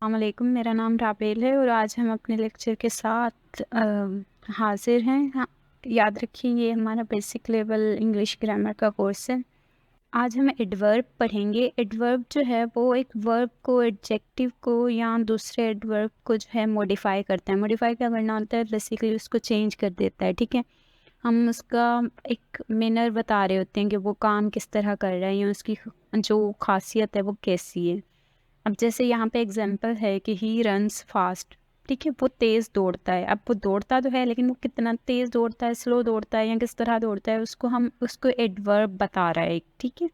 वालेकुम, मेरा नाम राबेल है और आज हम अपने लेक्चर के साथ हाज़िर हैं। याद रखिए ये हमारा बेसिक लेवल इंग्लिश ग्रामर का कोर्स है। आज हम एडवर्ब पढ़ेंगे। एडवर्ब जो है वो एक वर्ब को, एडजेक्टिव को या दूसरे एडवर्ब को जो है मॉडिफ़ाई करता है। मॉडिफ़ाई क्या करना होता है? बेसिकली उसको चेंज कर देता है, ठीक है? हम उसका एक मैनर बता रहे होते हैं कि वो काम किस तरह कर रहा है या उसकी जो ख़ासियत है वो कैसी है। अब जैसे यहाँ पे एग्जांपल है कि ही रन्स फास्ट, ठीक है, वो तेज़ दौड़ता है। अब वो दौड़ता तो है लेकिन वो कितना तेज़ दौड़ता है, स्लो दौड़ता है या किस तरह दौड़ता है, उसको एडवर्ब बता रहा है, ठीक है।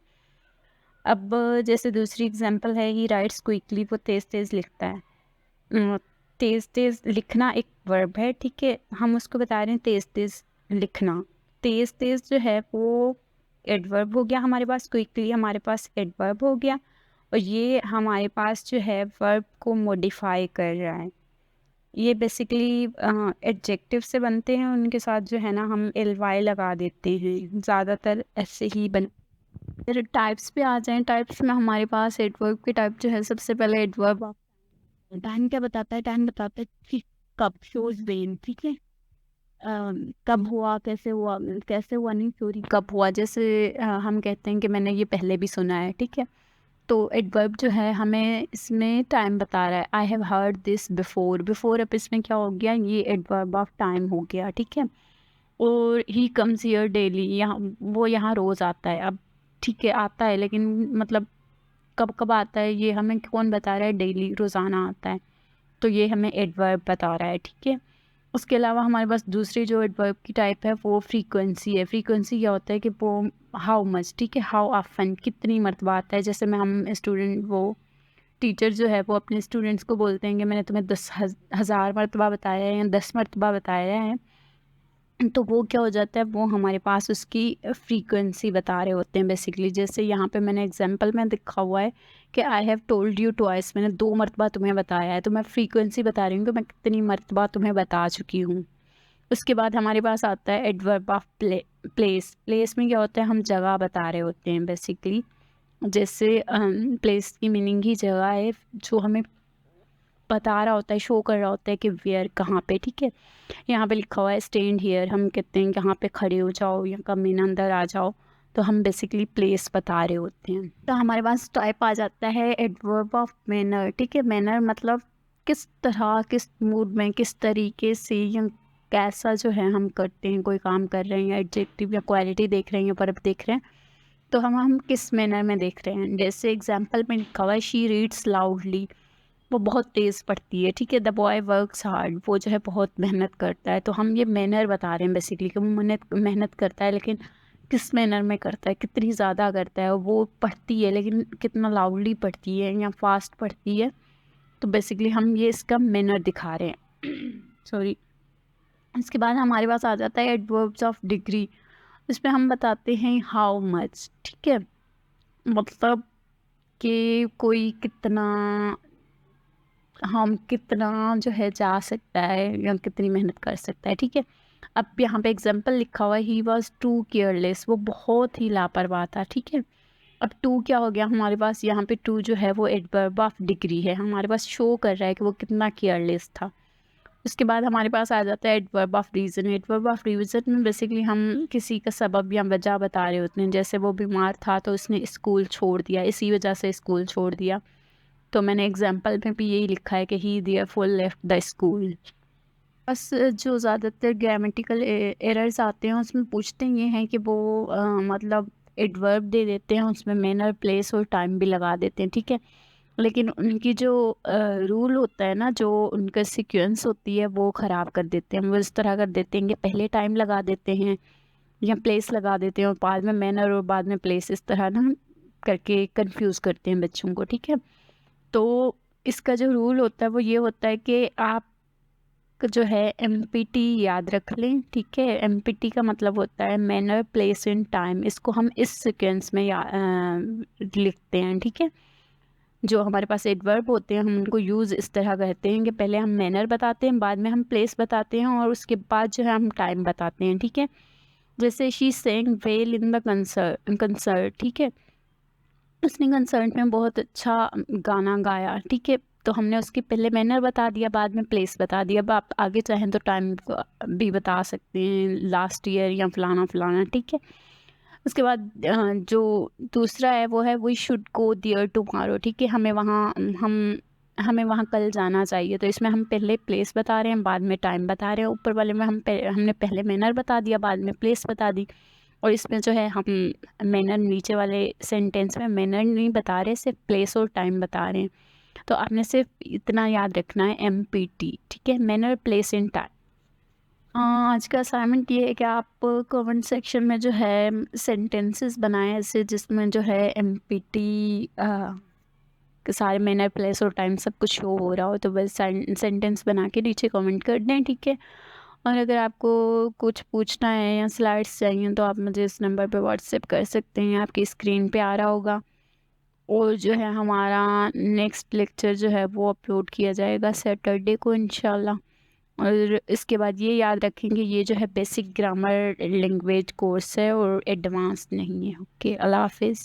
अब जैसे दूसरी एग्जांपल है ही राइट्स क्विकली, वो तेज़ तेज़ लिखता है। तेज़ तेज़ लिखना एक वर्ब है, ठीक है, हम उसको बता रहे हैं तेज़ तेज़ लिखना। तेज़ तेज़ जो है वो एडवर्ब हो गया हमारे पास, क्विकली हमारे पास एडवर्ब हो गया और ये हमारे पास जो है वर्ब को मॉडिफाई कर रहा है। ये बेसिकली एडजेक्टिव से बनते हैं, उनके साथ जो है ना हम एल वाई लगा देते हैं, ज़्यादातर ऐसे ही बन। फिर टाइप्स पे आ जाएं। टाइप्स में हमारे पास एडवर्ब के टाइप जो है, सबसे पहले एडवर्ब टाइम क्या बताता है? टाइम बताता है कि कब, शोज वेन, ठीक है। कब हुआ, कैसे हुआ नहीं, सॉरी, कब हुआ। जैसे हम कहते हैं कि मैंने ये पहले भी सुना है, ठीक है। तो एडवर्ब जो है हमें इसमें टाइम बता रहा है। I have heard this before. Before अब इसमें क्या हो गया? ये एडवर्ब ऑफ टाइम हो गया, ठीक है। और ही कम्स हियर डेली, यहाँ वो यहाँ रोज़ आता है। अब ठीक है, आता है लेकिन मतलब कब कब आता है ये हमें कौन बता रहा है? डेली, रोज़ाना आता है। तो ये हमें एडवर्ब बता रहा है, ठीक है। उसके अलावा हमारे पास दूसरी जो एडवर्ब की टाइप है वो फ्रीक्वेंसी है। फ्रीक्वेंसी क्या होता है कि वो हाउ मच, ठीक है, हाउ ऑफन, कितनी मरतबा आता है। जैसे मैं हम स्टूडेंट वो टीचर जो है वो अपने स्टूडेंट्स को बोलते हैं कि मैंने तुम्हें 10,000 मरतबा बताया है या 10 मरतबा बताया है, तो वो क्या हो जाता है? वो हमारे पास उसकी फ्रीक्वेंसी बता रहे होते हैं बेसिकली। जैसे यहाँ पे मैंने एग्जांपल में लिखा हुआ है कि I have told you twice, मैंने 2 मरतबा तुम्हें बताया है, तो मैं फ्रीक्वेंसी बता रही हूँ कि मैं कितनी मरतबा तुम्हें बता चुकी हूँ। उसके बाद हमारे पास आता है एडवर्ब ऑफ प्लेस। प्लेस में क्या होता है? हम जगह बता रहे होते हैं बेसिकली। जैसे प्लेस की मीनिंग ही जगह है, जो हमें बता रहा होता है, शो कर रहा होता है कि वेयर, कहाँ पे, ठीक है। यहाँ पे लिखा हुआ है स्टैंड हियर, हम कहते हैं कि यहाँ पे खड़े हो जाओ या कम इन, अंदर आ जाओ, तो हम बेसिकली प्लेस बता रहे होते हैं। तो हमारे पास टाइप आ जाता है एडवर्ब ऑफ मैनर, ठीक है। मैनर मतलब किस तरह, किस मूड में, किस तरीके से या कैसा जो है हम करते हैं, कोई काम कर रहे हैं या एडजेक्टिव या क्वालिटी देख रहे हैं या वर्ब देख रहे हैं, तो हम किस मैनर में देख रहे हैं। जैसे एग्जाम्पल में लिखा हुआ है शी रीड्स लाउडली, वो बहुत तेज़ पढ़ती है, ठीक है। द बॉय वर्क्स हार्ड, वो जो है बहुत मेहनत करता है। तो हम ये मैनर बता रहे हैं बेसिकली कि वो मेहनत मेहनत करता है, लेकिन किस मैनर में करता है, कितनी ज़्यादा करता है। वो पढ़ती है लेकिन कितना लाउडली पढ़ती है या फास्ट पढ़ती है, तो बेसिकली हम ये इसका मैनर दिखा रहे हैं। सॉरी। इसके बाद हमारे पास आ जाता है एडवर्ब्स ऑफ डिग्री। इसमें हम बताते हैं हाउ मच, ठीक है, मतलब कि कोई कितना, हम कितना जो है जा सकता है या कितनी मेहनत कर सकता है, ठीक है। अब यहाँ पे एग्जांपल लिखा हुआ है ही वॉज टू केयरलेस, वो बहुत ही लापरवाह था, ठीक है। अब टू क्या हो गया हमारे पास? यहाँ पे टू जो है वो एडवर्ब ऑफ डिग्री है, हमारे पास शो कर रहा है कि वो कितना केयरलेस था। उसके बाद हमारे पास आ जाता है adverb of reason. Adverb of reason में बेसिकली हम किसी का सबब या वजह बता रहे होते हैं। जैसे वो बीमार था तो उसने स्कूल छोड़ दिया, इसी वजह से स्कूल छोड़ दिया। तो मैंने एग्जाम्पल में भी यही लिखा है कि ही देयरफॉर लेफ्ट द स्कूल। बस जो ज़्यादातर ग्रामेटिकल एरर्स आते हैं उसमें पूछते ये हैं कि वो मतलब एडवर्ब दे देते हैं, उसमें मैनर, प्लेस और टाइम भी लगा देते हैं, ठीक है। लेकिन उनकी जो रूल होता है ना, जो उनका सीक्वेंस होती है, वो ख़राब कर देते हैं। वो इस तरह कर देते हैं कि पहले टाइम लगा देते हैं या प्लेस लगा देते हैं और बाद में मैनर और बाद में प्लेस, इस तरह ना करके कंफ्यूज करते हैं बच्चों को, ठीक है। तो इसका जो रूल होता है वो ये होता है कि आप जो है एमपीटी याद रख लें, ठीक है। एमपीटी का मतलब होता है मैनर, प्लेस एंड टाइम। इसको हम इस सीक्वेंस में लिखते हैं, ठीक है। जो हमारे पास एडवर्ब होते हैं हम उनको यूज़ इस तरह करते हैं कि पहले हम मैनर बताते हैं, बाद में हम प्लेस बताते हैं और उसके बाद जो है हम टाइम बताते हैं, ठीक है। जैसे she sang well in the concert, ठीक है, उसने कंसर्ट में बहुत अच्छा गाना गाया, ठीक है। तो हमने उसकी पहले मैनर बता दिया, बाद में प्लेस बता दिया। अब आप आगे चाहें तो टाइम भी बता सकते हैं, लास्ट ईयर या फलाना फलाना, ठीक है। उसके बाद जो दूसरा है वो है we should go there tomorrow, ठीक है। हमें वहाँ कल जाना चाहिए, तो इसमें हम पहले प्लेस बता रहे हैं, बाद में टाइम बता रहे हैं। ऊपर वाले में हमने पहले मैनर बता दिया, बाद में प्लेस बता दी। और इसमें जो है हम मैनर, नीचे वाले सेंटेंस में मैनर नहीं बता रहे, सिर्फ प्लेस और टाइम बता रहे हैं। तो आपने सिर्फ इतना याद रखना है, MPT, ठीक है, मैनर, प्लेस एंड टाइम। आज का असाइनमेंट ये है कि आप कमेंट सेक्शन में जो है सेंटेंसेस बनाएं ऐसे जिसमें जो है MPT के सारे मैनर, प्लेस और टाइम सब कुछ शो हो रहा हो, तो बस सेंटेंस बना के नीचे कमेंट कर दें, ठीक है। और अगर आपको कुछ पूछना है या स्लाइड्स चाहिए तो आप मुझे इस नंबर पे व्हाट्सएप कर सकते हैं, आपकी स्क्रीन पे आ रहा होगा। और जो है हमारा नेक्स्ट लेक्चर जो है वो अपलोड किया जाएगा सैटरडे को इंशाल्लाह। और इसके बाद ये याद रखेंगे, ये जो है बेसिक ग्रामर लैंग्वेज कोर्स है और एडवांस नहीं है। ओके, अल्लाह हाफिज़।